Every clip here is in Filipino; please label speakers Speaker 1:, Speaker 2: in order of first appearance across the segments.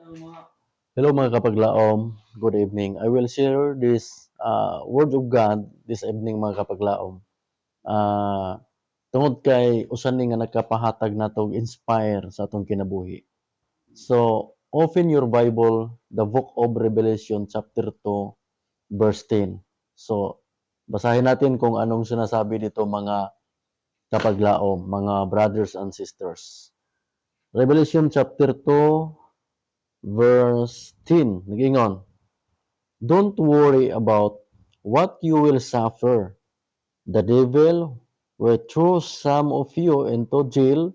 Speaker 1: Hello mga kapaglaom, good evening. I will share this word of God this evening mga kapaglaom. Tungod kay usan ni nga nagkapahatag natong inspire sa atong kinabuhi. So, open your Bible, the book of Revelation chapter 2 verse 10. So, basahin natin kung anong sinasabi dito mga kapaglaom, mga brothers and sisters. Revelation chapter 2 verse 10. Nag-ingon, don't worry about what you will suffer. The devil will throw some of you into jail,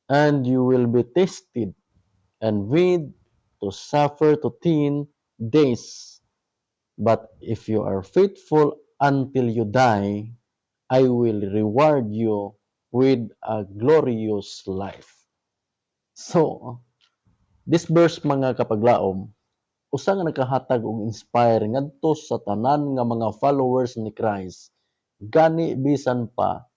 Speaker 1: and you will be tested and made to suffer to 10 days. But if you are faithful until you die, I will reward you with a glorious life. So, this verse mga kapaglaom, usa nga nakahatag og inspire ngadto sa tanan nga mga followers ni Christ gani bisan pa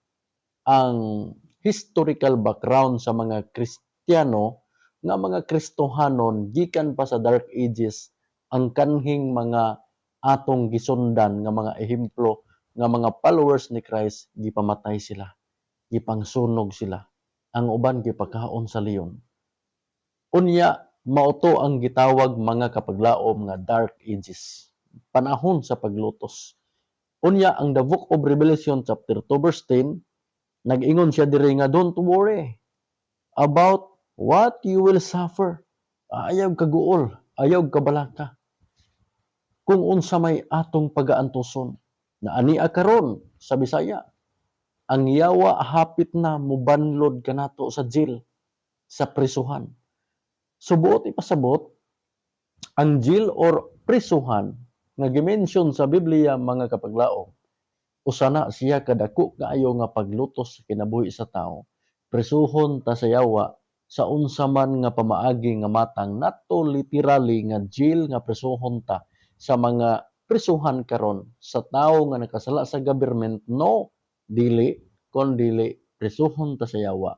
Speaker 1: ang historical background sa mga Kristiyano nga mga Kristohanon gikan pa sa Dark Ages ang kanhing mga atong gisundan nga mga ehemplo nga mga followers ni Christ gipamatay sila, gipangsunog sila, ang uban gipakaon sa leon. Unya, mauto ang gitawag mga kapaglaom nga Dark Ages, panahon sa paglutos. Unya, ang the book of Revelation chapter 2 verse 10, nag-ingon siya diri nga don't worry about what you will suffer. Ayaw kaguol, ayaw kabalaka. Kung unsa may atong pagaantuson, na ania karon sa Bisaya, ang yawa hapit na mubanlod kanato sa jail, sa prisuhan. Subuot ipasabot, ang jail or prisuhan nga gimension sa Biblia mga kapaglaom, usana siya kadako kaayo nga paglutos sa kinabuhi sa tao. Prisuhon ta sa yawa sa unsa man nga pamaagi nga matang, nato literally nga jail nga prisuhon ta sa mga prisuhan karon sa tao nga nakasala sa government. No, dili kon dili prisuhon ta sa yawa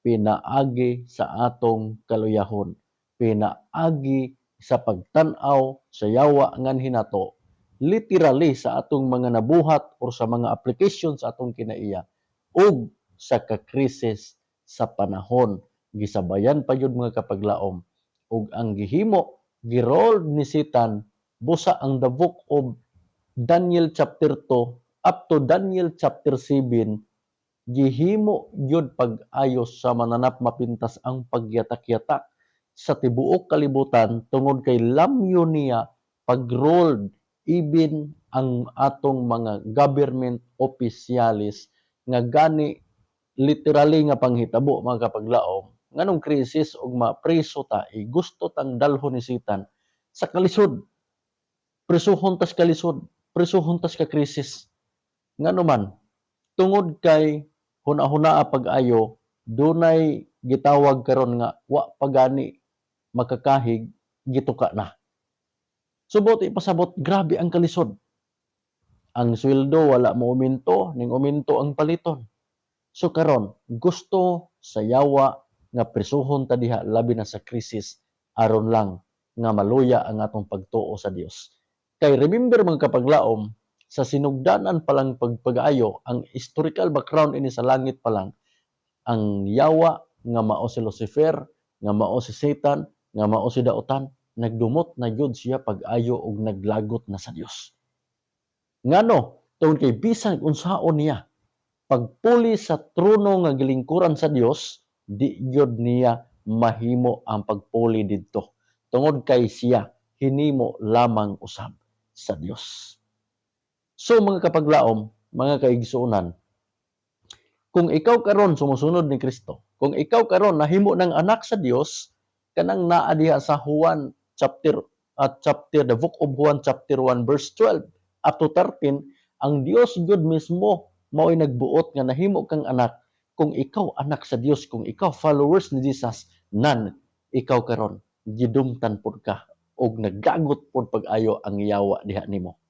Speaker 1: pinaagi sa atong kaluyahon, pinaagi sa pagtan-aw sa yawa ngan hinato, literally sa atong mga nabuhat or sa mga application sa atong kinaiya ug sa kakrisis sa panahon. Gisabayan pa yun mga kapaglaom ug ang gihimo giroll ni Satan busa ang the book of Daniel chapter 2 up to Daniel chapter 7, gihimo yun pag-ayos sa mananap mapintas ang pagyatak-yatak sa tibuok kalibutan tungod kay lamyo niya pag-roll even ang atong mga government officialis nga gani literally nga panghitabo mga kapaglaom nganong krisis ug mapreso ta, gusto tang dalhon ni Satan sa kalisod, prisuhon tas kalisod, prisuhon tas ka krisis. Ngano man, tungod kay hunahunaa pag-ayo, dunay gitawag karon nga wa pagani makakahig, gituka na. Subot ipasabot, grabe ang kalisod. Ang sweldo wala mo uminto, ning uminto ang paliton. So karon, gusto sa yawa nga prisuhon ta diha labi na sa krisis aron lang nga maluya ang atong pagtuo sa Dios. Kay remember mga kapaglaom, sa sinugdanan palang pagpag-ayo, ang historical background ini sa langit pa lang, ang yawa nga mao si Lucifer, nga mao si Satan, nga mao si Dautan, nagdumot na gyud siya pag-ayo ug naglagot na sa Dios. Ngano? Tungod kay bisan unsaon niya pagpuli sa trono nga gilingkuran sa Dios, di gyud niya mahimo ang pagpuli didto. Tungod kay siya hinimo lamang usab sa Dios. So mga kapaglaom, mga kaigsuonan, kung ikaw karon sumusunod ni Kristo, kung ikaw karon nahimo ng anak sa Dios, kanang naa diha sa Juan chapter the book of Juan chapter 1 verse 12 up to 13, ang Dios gud mismo mao'y nagbuot nga nahimo kang anak. Kung ikaw anak sa Dios, kung ikaw followers ni Jesus, nan ikaw karon gidumtan pud ka og naggagot pud pag-ayo ang yawa diha nimo.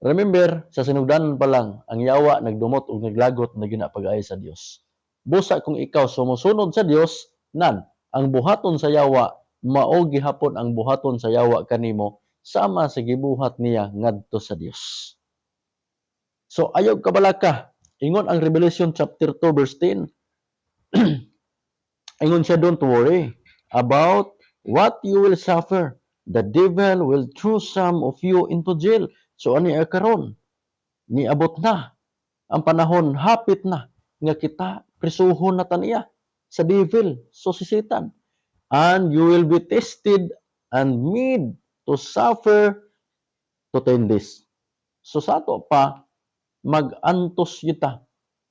Speaker 1: Remember, sa sinugdanan pa lang, ang yawa nagdumot ug naglagot na gina pag-ayo sa Dios. Busa kung ikaw sumusunod sa Dios, nan ang buhaton sa yawa mao gihapon ang buhaton sa yawa kanimo sama sa gibuhat niya ngadto sa Dios. So ayaw kabalaka. Ingon ang Revelation chapter 2 verse 10. Ingon siya, don't worry about what you will suffer. The devil will throw some of you into jail. So ani karon niabot na ang panahon, hapit na nga kita prisuhon na taniya sa devil, so si Satan. And you will be tested and made to suffer to 10 days. So sa ato pa, mag-antos yuta,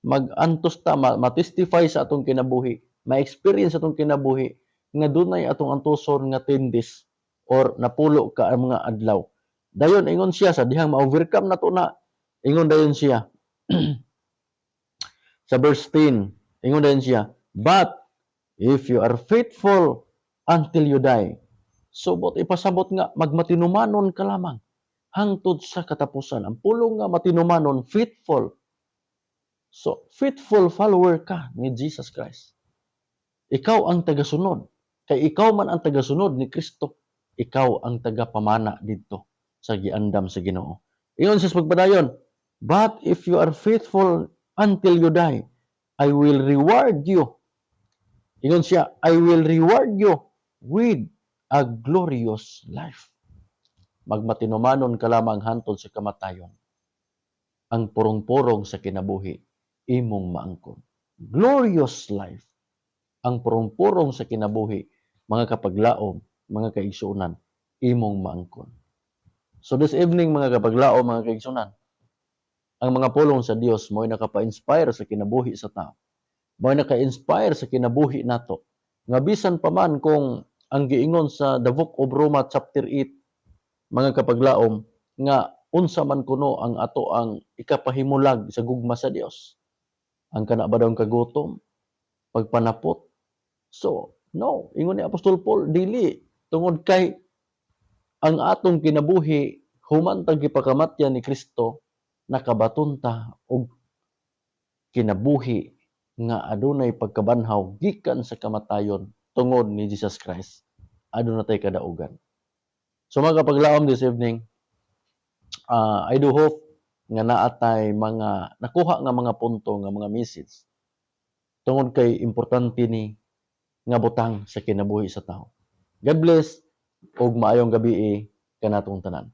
Speaker 1: mag-antos ta, ma-testify sa atong kinabuhi, ma-experience sa atong kinabuhi, nga dunay atong antuson nga 10 days or napulo ka ang mga adlaw. Dayon, ingon siya, sa dihang ma-overcome na to na, ingon dayon siya, sa verse 10, ingon dayon siya, but if you are faithful until you die, subot ipasabot nga, magmatinumanon ka lamang, hangtod sa katapusan. Ang pulong nga matinumanon, faithful. So, faithful follower ka ni Jesus Christ. Ikaw ang tagasunod. Kay ikaw man ang tagasunod ni Kristo, ikaw ang tagapamana dito sa giandam sa Ginoo. Ingon sa pagpadayon, but if you are faithful until you die, I will reward you. Ingon siya, I will reward you with a glorious life. Magmatinumanon ka lamang hantod sa kamatayon. Ang purong-purong sa kinabuhi, imong maangkon. Glorious life. Ang purong-purong sa kinabuhi, mga kapaglaom, mga kaigsuunan, imong maangkon. So this evening, mga kapaglaom, mga kaigsuunan, ang mga pulong sa Dios mo'y nakapa-inspire sa kinabuhi sa tao. Mo'y naka-inspire sa kinabuhi nato. Nga bisan pa man kung ang giingon sa The Book of Roma chapter 8, mga kapaglaom, nga unsa man kuno ang ato ang ikapahimulag sa gugma sa Dios. Ang kana ba daw kagutom, pagpanapot. So, no, ingon ni Apostol Paul, dili tungod kay ang atong kinabuhi humantang gipakamatyan ni Kristo, nakabatunta og kinabuhi nga adunay pagkabanhaw gikan sa kamatayon tungod ni Jesus Christ. Aduna tay kadaugan. So mga kapaglaom this evening, I do hope nga naatay mga nakuha nga mga punto nga mga message tungod kay importante ni nga butang sa kinabuhi sa tao. God bless ug maayong gabi kanatong tanan.